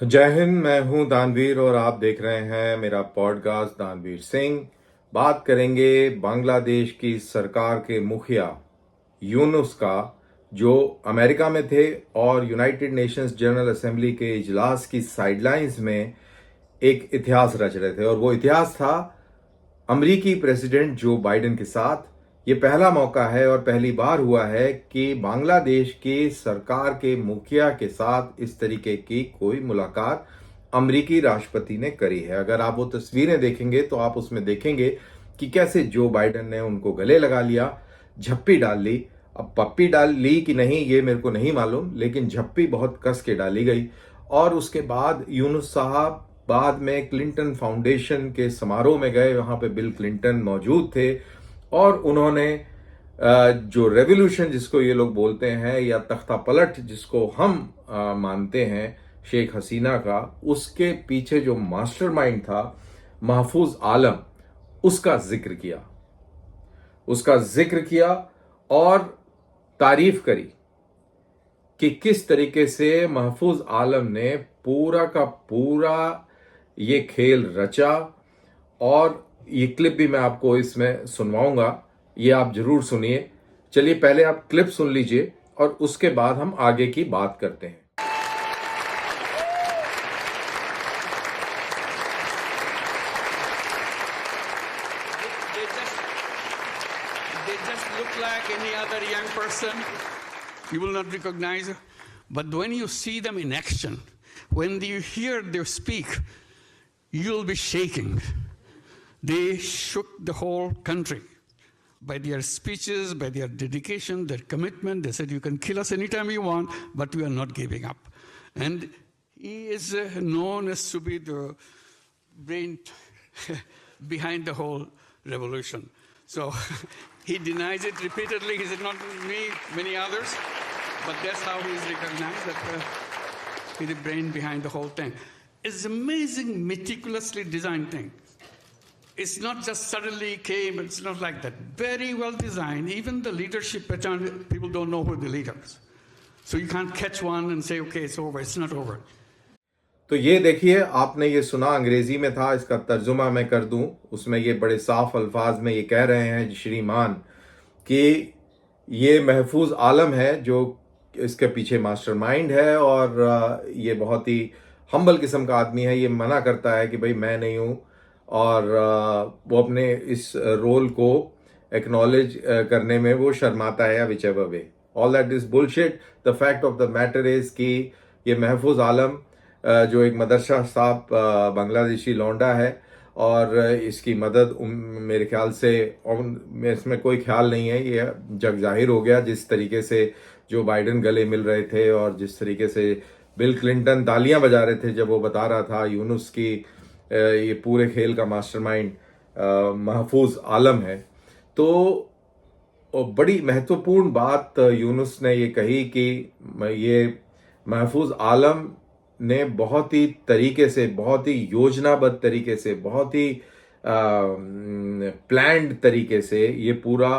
जय हिंद। मैं हूं दानवीर और आप देख रहे हैं मेरा पॉडकास्ट दानवीर सिंह। बात करेंगे बांग्लादेश की सरकार के मुखिया यूनुस का, जो अमेरिका में थे और यूनाइटेड नेशंस जनरल असेंबली के इजलास की साइडलाइंस में एक इतिहास रच रहे थे। और वो इतिहास था अमरीकी प्रेसिडेंट जो बाइडेन के साथ। ये पहला मौका है और पहली बार हुआ है कि बांग्लादेश की सरकार के मुखिया के साथ इस तरीके की कोई मुलाकात अमरीकी राष्ट्रपति ने करी है। अगर आप वो तस्वीरें देखेंगे तो आप उसमें देखेंगे कि कैसे जो बाइडेन ने उनको गले लगा लिया, झप्पी डाल ली। अब पप्पी डाल ली कि नहीं ये मेरे को नहीं मालूम, लेकिन झप्पी बहुत कस के डाली गई। और उसके बाद यूनुस साहब बाद में क्लिंटन फाउंडेशन के समारोह में गए, वहां पे बिल क्लिंटन मौजूद थे और उन्होंने जो रेवोल्यूशन जिसको ये लोग बोलते हैं या तख्ता पलट जिसको हम मानते हैं शेख हसीना का, उसके पीछे जो मास्टरमाइंड था महफूज आलम, उसका जिक्र किया। और तारीफ करी कि किस तरीके से महफूज आलम ने पूरा का पूरा ये खेल रचा। और ये क्लिप भी मैं आपको इसमें सुनवाऊंगा, ये आप जरूर सुनिए। चलिए पहले आप क्लिप सुन लीजिए और उसके बाद हम आगे की बात करते हैं। They just look like any other young person. You will not recognize. But when you see them in action, when you hear them speak, you'll be shaking. They shook the whole country by their speeches, by their dedication, their commitment. They said, you can kill us anytime you want, but we are not giving up. And he is known as to be the brain behind the whole revolution. So he denies it repeatedly. He said, not me, many others. But that's how he is recognized, that he's the brain behind the whole thing. It's amazing, meticulously designed thing. It's not just suddenly came, it's not like that. Very well designed. Even the leadership pattern, people don't know who the leader is. So you can't catch one and say, okay, it's over. It's not over. तो ये देखिए, आपने ये सुना, अंग्रेजी में था, इसका तर्जुमा मैं कर दूं। उसमें ये बड़े साफ अल्फाज में ये कह रहे हैं श्रीमान कि ये महफूज आलम है जो इसके पीछे मास्टरमाइंड है और ये बहुत ही हम्बल किस्म का आदमी है। ये मना करता है कि भाई मैं नहीं हूँ, और वो अपने इस रोल को एक्नॉलेज करने में वो शर्माता है या whichever way. All that is bullshit. The fact of the matter is कि ये महफूज आलम जो एक मदरसा साहब बांग्लादेशी लौंडा है, और इसकी मदद मेरे ख्याल से, और इसमें कोई ख्याल नहीं है, ये जग जाहिर हो गया जिस तरीके से जो बाइडेन गले मिल रहे थे और जिस तरीके से बिल क्लिंटन तालियां बजा रहे थे जब वो बता रहा था यूनुस की ये पूरे खेल का मास्टरमाइंड महफूज आलम है। तो बड़ी महत्वपूर्ण बात यूनुस ने ये कही कि ये महफूज आलम ने बहुत ही तरीके से, बहुत ही योजनाबद्ध तरीके से, बहुत ही प्लान्ड तरीके से ये पूरा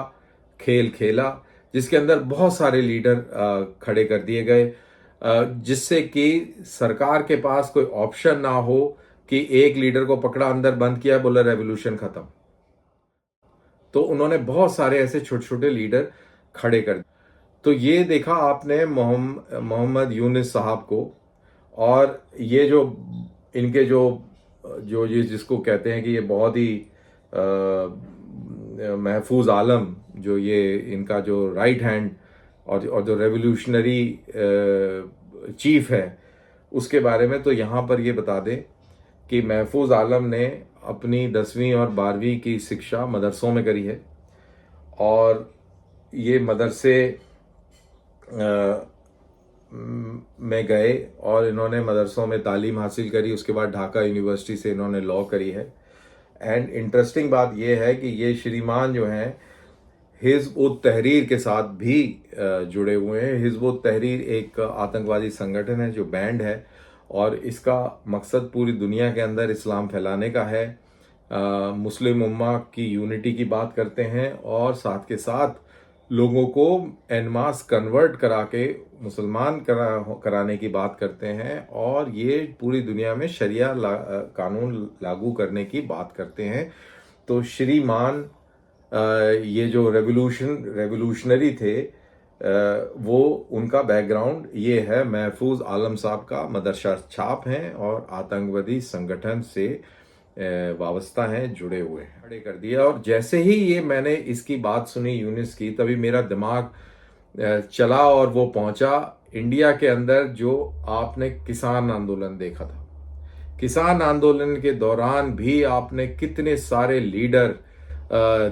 खेल खेला, जिसके अंदर बहुत सारे लीडर खड़े कर दिए गए, जिससे कि सरकार के पास कोई ऑप्शन ना हो कि एक लीडर को पकड़ा, अंदर बंद किया, बोला रेवोल्यूशन खत्म। तो उन्होंने बहुत सारे ऐसे छोटे छोटे लीडर खड़े कर दिए। तो ये देखा आपने मोहम्मद यूनुस साहब को, और ये जो इनके जो जो ये जिसको कहते हैं कि ये बहुत ही महफूज आलम, जो ये इनका जो राइट हैंड और जो रेवोल्यूशनरी चीफ है, उसके बारे में तो यहाँ पर ये बता दें कि महफूज आलम ने अपनी 10वीं और 12वीं की शिक्षा मदरसों में करी है, और ये मदरसे में गए और इन्होंने मदरसों में तालीम हासिल करी। उसके बाद ढाका यूनिवर्सिटी से इन्होंने लॉ करी है। एंड इंटरेस्टिंग बात यह है कि ये श्रीमान जो हैं हिज़्ब उत तहरीर के साथ भी जुड़े हुए हैं। हिज़्ब उत तहरीर एक आतंकवादी संगठन है जो बैंड है, और इसका मकसद पूरी दुनिया के अंदर इस्लाम फैलाने का है। मुस्लिम उम्मा की यूनिटी की बात करते हैं, और साथ के साथ लोगों को एन मास कन्वर्ट करा के मुसलमान कराने की बात करते हैं और ये पूरी दुनिया में शरिया कानून लागू करने की बात करते हैं। तो श्रीमान ये जो रेवोल्यूशनरी थे, वो उनका बैकग्राउंड ये है, महफूज आलम साहब का मदरसा छाप हैं और आतंकवादी संगठन से वाबस्ता हैं, जुड़े हुए हैं, खड़े कर दिया। और जैसे ही ये मैंने इसकी बात सुनी यूनिस की, तभी मेरा दिमाग चला और वो पहुंचा इंडिया के अंदर। जो आपने किसान आंदोलन देखा था, किसान आंदोलन के दौरान भी आपने कितने सारे लीडर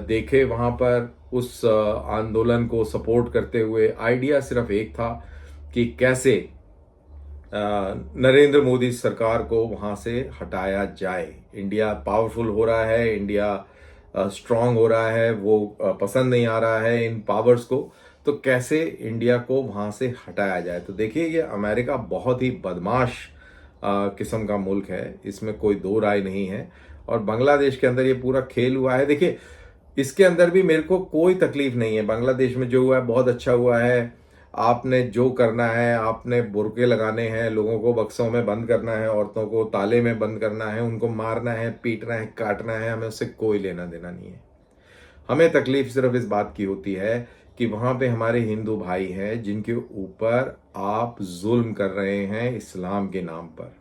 देखे वहां पर उस आंदोलन को सपोर्ट करते हुए। आइडिया सिर्फ एक था कि कैसे नरेंद्र मोदी सरकार को वहां से हटाया जाए। इंडिया पावरफुल हो रहा है, इंडिया स्ट्रांग हो रहा है, वो पसंद नहीं आ रहा है इन पावर्स को, तो कैसे इंडिया को वहां से हटाया जाए। तो देखिए, ये अमेरिका बहुत ही बदमाश किस्म का मुल्क है, इसमें कोई दो राय नहीं है। और बांग्लादेश के अंदर ये पूरा खेल हुआ है। देखिए, इसके अंदर भी मेरे को कोई तकलीफ नहीं है। बांग्लादेश में जो हुआ है बहुत अच्छा हुआ है। आपने जो करना है, आपने बुर्के लगाने हैं, लोगों को बक्सों में बंद करना है, औरतों को ताले में बंद करना है, उनको मारना है, पीटना है, काटना है, हमें उससे कोई लेना देना नहीं है। हमें तकलीफ सिर्फ इस बात की होती है कि वहां पे हमारे हिंदू भाई हैं जिनके ऊपर आप जुल्म कर रहे हैं इस्लाम के नाम पर।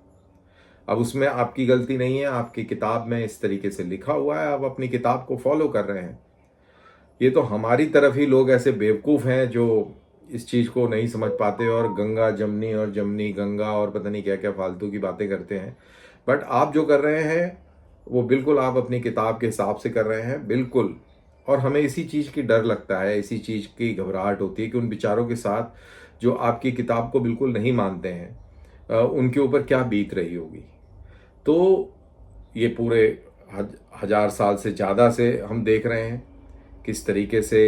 अब उसमें आपकी गलती नहीं है, आपकी किताब में इस तरीके से लिखा हुआ है, आप अपनी किताब को फॉलो कर रहे हैं। ये तो हमारी तरफ ही लोग ऐसे बेवकूफ़ हैं जो इस चीज़ को नहीं समझ पाते और गंगा जमनी और जमनी गंगा और पता नहीं क्या क्या फालतू की बातें करते हैं। बट आप जो कर रहे हैं वो बिल्कुल आप अपनी किताब के हिसाब से कर रहे हैं, बिल्कुल। और हमें इसी चीज़ की डर लगता है, इसी चीज़ की घबराहट होती है कि उन बेचारों के साथ जो आपकी किताब को बिल्कुल नहीं मानते हैं, उनके ऊपर क्या बीत रही होगी। तो ये पूरे हजार साल से ज़्यादा से हम देख रहे हैं किस तरीके से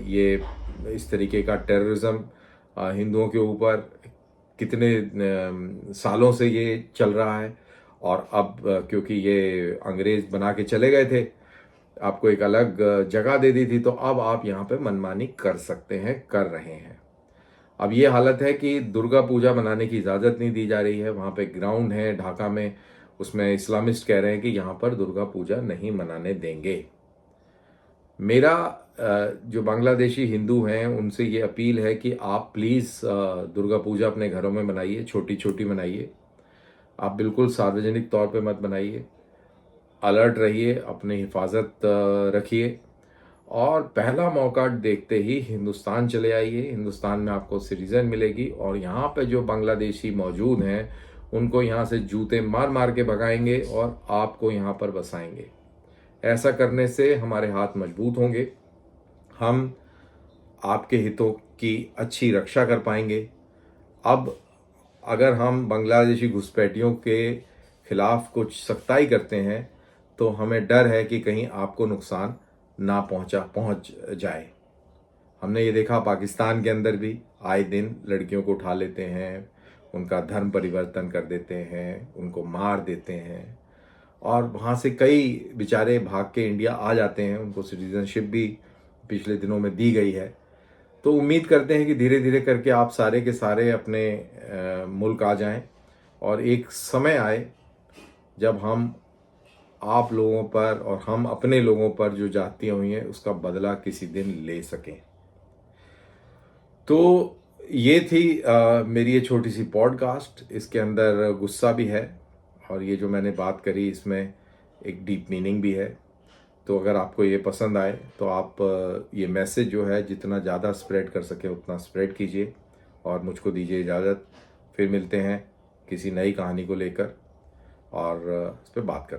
ये इस तरीके का टेररिज्म हिंदुओं के ऊपर कितने सालों से ये चल रहा है। और अब क्योंकि ये अंग्रेज बना के चले गए थे, आपको एक अलग जगह दे दी थी, तो अब आप यहाँ पे मनमानी कर सकते हैं, कर रहे हैं। अब ये हालत है कि दुर्गा पूजा मनाने की इजाज़त नहीं दी जा रही है। वहाँ पे ग्राउंड है ढाका में, उसमें इस्लामिस्ट कह रहे हैं कि यहाँ पर दुर्गा पूजा नहीं मनाने देंगे। मेरा जो बांग्लादेशी हिंदू हैं उनसे ये अपील है कि आप प्लीज़ दुर्गा पूजा अपने घरों में मनाइए, छोटी छोटी मनाइए। आप बिल्कुल सार्वजनिक तौर पे मत बनाइए। अलर्ट रहिए, अपनी हिफाजत रखिए और पहला मौका देखते ही हिंदुस्तान चले आइए। हिंदुस्तान में आपको सिटीज़न मिलेगी और यहाँ पे जो बांग्लादेशी मौजूद हैं उनको यहाँ से जूते मार मार के भगाएंगे और आपको यहाँ पर बसाएंगे। ऐसा करने से हमारे हाथ मजबूत होंगे, हम आपके हितों की अच्छी रक्षा कर पाएंगे। अब अगर हम बांग्लादेशी घुसपैठियों के खिलाफ कुछ सख्ताई करते हैं तो हमें डर है कि कहीं आपको नुकसान ना पहुंच जाए। हमने ये देखा पाकिस्तान के अंदर भी आए दिन लड़कियों को उठा लेते हैं, उनका धर्म परिवर्तन कर देते हैं, उनको मार देते हैं और वहाँ से कई बेचारे भाग के इंडिया आ जाते हैं। उनको सिटीजनशिप भी पिछले दिनों में दी गई है। तो उम्मीद करते हैं कि धीरे धीरे करके आप सारे के सारे अपने मुल्क आ जाएं और एक समय आए जब हम आप लोगों पर और हम अपने लोगों पर जो जातियां हुई हैं उसका बदला किसी दिन ले सकें। तो ये थी मेरी ये छोटी सी पॉडकास्ट। इसके अंदर गुस्सा भी है और ये जो मैंने बात करी इसमें एक डीप मीनिंग भी है। तो अगर आपको ये पसंद आए तो आप ये मैसेज जो है जितना ज़्यादा स्प्रेड कर सके उतना स्प्रेड कीजिए और मुझको दीजिए इजाज़त। फिर मिलते हैं किसी नई कहानी को लेकर और इस पर बात करते हैं।